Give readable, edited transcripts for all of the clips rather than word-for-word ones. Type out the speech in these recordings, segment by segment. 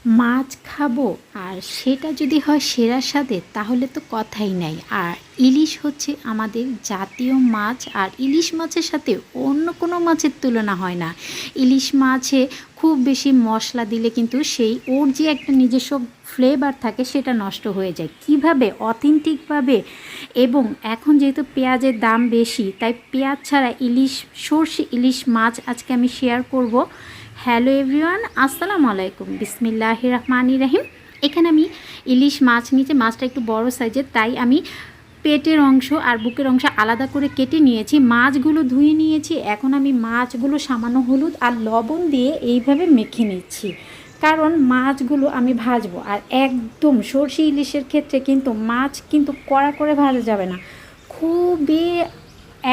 মাছ খাবো আর সেটা যদি হয় সেরার স্বাদের তাহলে তো কথাই নাই। আর ইলিশ হচ্ছে আমাদের জাতীয় মাছ, আর ইলিশ মাছের সাথে অন্য কোনো মাছের তুলনা হয় না। ইলিশ মাছে খুব বেশি মশলা দিলে কিন্তু সেই ওর যে একটা নিজস্ব ফ্লেভার থাকে সেটা নষ্ট হয়ে যায়। কিভাবে অথেন্টিকভাবে, এবং এখন যেহেতু পেঁয়াজের দাম বেশি তাই পেঁয়াজ ছাড়া ইলিশ, সর্ষে ইলিশ মাছ আজকে আমি শেয়ার করব। হ্যালো এভরিওয়ান, আসসালামু আলাইকুম, বিসমিল্লাহির রহমানির রহিম। এখানে আমি ইলিশ মাছ নিয়েছি, মাছটা একটু বড় সাইজের, তাই আমি পেটের অংশ আর বুকের অংশ আলাদা করে কেটে নিয়েছি। মাছগুলো ধুয়ে নিয়েছি। এখন আমি মাছগুলো সামান্য হলুদ আর লবণ দিয়ে এইভাবে মেখে নিচ্ছি, কারণ মাছগুলো আমি ভাজবো। আর একদম সর্ষে ইলিশের ক্ষেত্রে কিন্তু মাছ কিন্তু কড়া করে ভাজা যাবে না, খুবই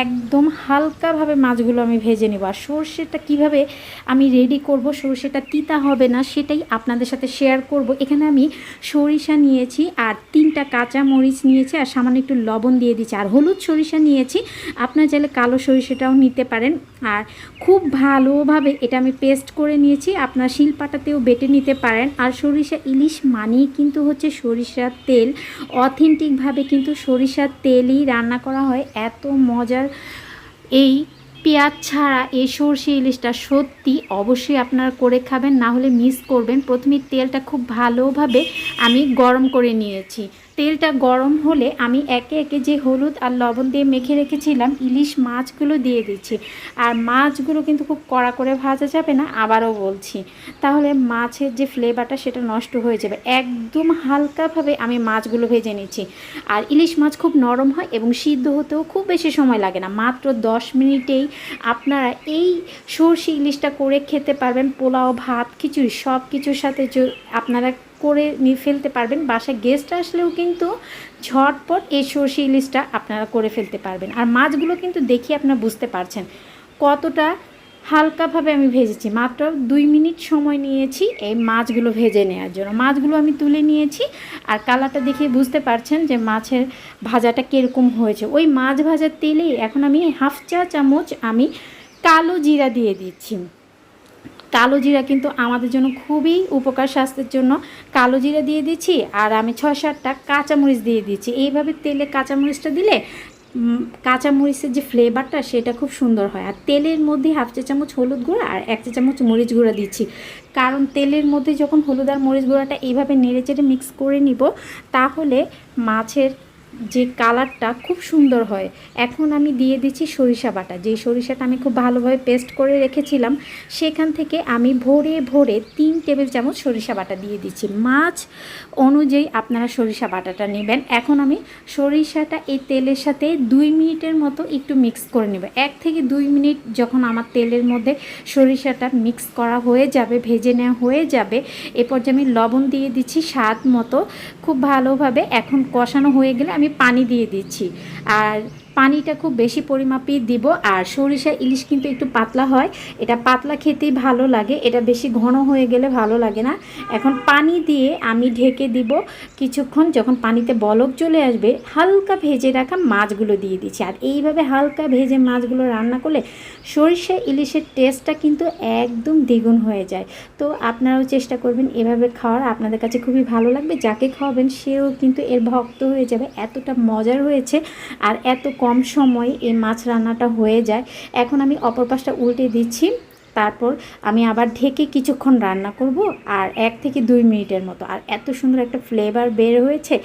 একদম হালকাভাবে মাছগুলো আমি ভেজে নেব। আর সর্ষেটা কীভাবে আমি রেডি করব, সর্ষেটা তিতা হবে না সেটাই আপনাদের সাথে শেয়ার করব। এখানে আমি সরিষা নিয়েছি আর 3টা কাঁচা মরিচ নিয়েছি আর সামান্য একটু লবণ দিয়ে দিচ্ছি, আর হলুদ সরিষা নিয়েছি। আপনারা চাইলে কালো সরিষাটাও নিতে পারেন। আর খুব ভালোভাবে এটা আমি পেস্ট করে নিয়েছি, আপনার শিলপাটাতেও বেটে নিতে পারেন। আর সরিষা ইলিশ মানেই কিন্তু হচ্ছে সরিষার তেল, অথেন্টিকভাবে কিন্তু সরিষার তেলই রান্না করা হয়। এত মজার এই পেঁয়াজ ছাড়া এই সর্ষে ইলিশটা সত্যি অবশ্যই আপনারা করে খাবেন, না হলে মিস করবেন। প্রথমে তেলটা খুব ভালোভাবে আমি গরম করে নিয়েছি। তেলটা গরম হলে আমি একে একে যে হলুদ আর লবণ দিয়ে মেখে রেখেছিলাম ইলিশ মাছগুলো দিয়ে দিচ্ছি। আর মাছগুলো কিন্তু খুব কড়া করে ভাজা যাবে না, আবারও বলছি, তাহলে মাছের যে ফ্লেভারটা সেটা নষ্ট হয়ে যাবে। একদম হালকাভাবে আমি মাছগুলো ভেজে নিচ্ছি। আর ইলিশ মাছ খুব নরম হয় এবং সিদ্ধ হতেও খুব বেশি সময় লাগে না, মাত্র 10 মিনিটেই আপনারা এই সর্ষে ইলিশটা করে খেতে পারবেন। পোলাও, ভাত, খিচুড়ি সব কিছুর সাথে আপনারা করে নিয়ে ফেলতে পারবেন। বাসায় গেস্ট আসলেও কিন্তু ঝটপট এই সর্ষে ইলিশটা আপনারা করে ফেলতে পারবেন। আর মাছগুলো কিন্তু দেখি আপনারা বুঝতে পারছেন কতটা হালকাভাবে আমি ভেজেছি। মাত্র 2 মিনিট সময় নিয়েছি এই মাছগুলো ভেজে নেওয়ার জন্য। মাছগুলো আমি তুলে নিয়েছি, আর কালারটা দেখে বুঝতে পারছেন যে মাছের ভাজাটা কীরকম হয়েছে। ওই মাছ ভাজার তেলেই এখন আমি 1/2 চা চামচ আমি কালো জিরা দিয়ে দিচ্ছি। কালো জিরা কিন্তু আমাদের জন্য খুবই উপকার স্বাস্থ্যের জন্য। কালো জিরা দিয়ে দিচ্ছি, আর আমি 6-7টা কাঁচামরিচ দিয়ে দিচ্ছি। এইভাবে তেলে কাঁচামরিচটা দিলে কাঁচামরিচের যে ফ্লেভারটা সেটা খুব সুন্দর হয়। আর তেলের মধ্যে 1/2 চা চামচ হলুদ গুঁড়া আর 1 চা চামচ মরিচ গুঁড়া দিচ্ছি, কারণ তেলের মধ্যে যখন হলুদ আর মরিচ গুঁড়াটা এইভাবে নেড়েচেড়ে মিক্স করে নিব তাহলে মাছের যে কালারটা খুব সুন্দর হয়। এখন আমি দিয়ে দিচ্ছি সরিষা বাটা, যেই সরিষাটা আমি খুব ভালোভাবে পেস্ট করে রেখেছিলাম সেখান থেকে আমি ভরে ভরে 3 টেবিল চামচ সরিষা বাটা দিয়ে দিচ্ছি। মাছ অনুযায়ী আপনারা সরিষা বাটাটা নেবেন। এখন আমি সরিষাটা এই তেলের সাথে 2 মিনিটের মতো একটু মিক্স করে নেব। 1 থেকে 2 মিনিট যখন আমার তেলের মধ্যে সরিষাটা মিক্স করা হয়ে যাবে, ভেজে নেওয়া হয়ে যাবে, এ পর্যায়ে আমি লবণ দিয়ে দিচ্ছি স্বাদ মতো। খুব ভালোভাবে এখন কষানো হয়ে গেলে আমি পানি দিয়ে দিচ্ছি, আর পানিটা খুব বেশি পরিমাপেই দিব। আর সরিষা ইলিশ কিন্তু একটু পাতলা হয়, এটা পাতলা খেতেই ভালো লাগে, এটা বেশি ঘন হয়ে গেলে ভালো লাগে না। এখন পানি দিয়ে আমি ঢেকে দিব কিছুক্ষণ। যখন পানিতে বলক চলে আসবে হালকা ভেজে রাখা মাছগুলো দিয়ে দিচ্ছি। আর এইভাবে হালকা ভেজে মাছগুলো রান্না করলে সরিষা ইলিশের টেস্টটা কিন্তু একদম দ্বিগুণ হয়ে যায়। তো আপনারাও চেষ্টা করবেন এভাবে খাওয়ার, আপনাদের কাছে খুবই ভালো লাগবে। যাকে খাওয়াবেন সেও কিন্তু এর ভক্ত হয়ে যাবে, এতটা মজার হয়েছে আর এত কম সময়ে এই মাছ রান্নাটা হয়ে যায়। এখন আমি অপর পাশটা উল্টে দিচ্ছি, তারপর আমি আবার ঢেকে কিছুক্ষণ রান্না করব, আর 1 থেকে 2 মিনিটের মতো। আর এত সুন্দর একটা ফ্লেভার বের হয়েছে।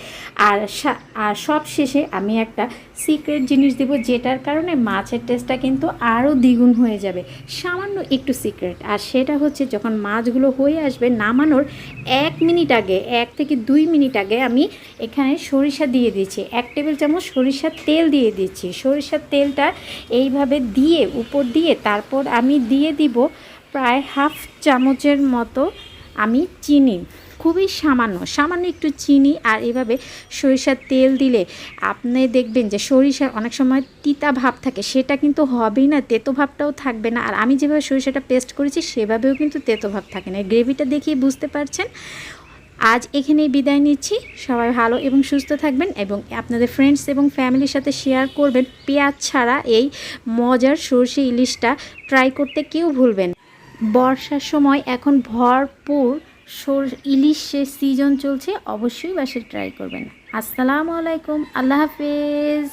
আর সব শেষে আমি একটা সিক্রেট জিনিস দেব, যেটার কারণে মাছের টেস্টটা কিন্তু আরও দ্বিগুণ হয়ে যাবে। সামান্য একটু সিক্রেট, আর সেটা হচ্ছে যখন মাছগুলো হয়ে আসবে নামানোর 1 মিনিট আগে, 1 থেকে 2 মিনিট আগে আমি এখানে সরিষা দিয়ে দিচ্ছি। 1 টেবিল চামচ সরিষার তেল দিয়ে দিচ্ছি। সরিষার তেলটা এইভাবে দিয়ে উপর দিয়ে তারপর আমি দিয়ে দিব প্রায় 1/2 চামচের মতো আমি চিনি, খুবই সামান্য একটু চিনি। আর এভাবে সরিষার তেল দিলে আপনি দেখবেন যে সরিষার অনেক সময় তিতা ভাব থাকে, সেটা কিন্তু হবেই না, তেতো ভাবটাও থাকবে না। আর আমি যেভাবে সরিষাটা পেস্ট করেছি সেভাবেও কিন্তু তেতো ভাব থাকে না। গ্রেভিটা দেখিয়ে বুঝতে পারছেন। আজ এখানেই বিদায় নিচ্ছি। সবাই ভালো এবং সুস্থ থাকবেন এবং আপনাদের ফ্রেন্ডস এবং ফ্যামিলির সাথে শেয়ার করবেন। পেঁয়াজ ছাড়া এই মজার সর্ষে ইলিশটা ট্রাই করতে কেউ ভুলবেন। বর্ষার সময় এখন ভরপুর ইলিশের সিজন চলছে, অবশ্যই বাসায় ট্রাই করবেন। আসসালামু আলাইকুম, আল্লাহ হাফেজ।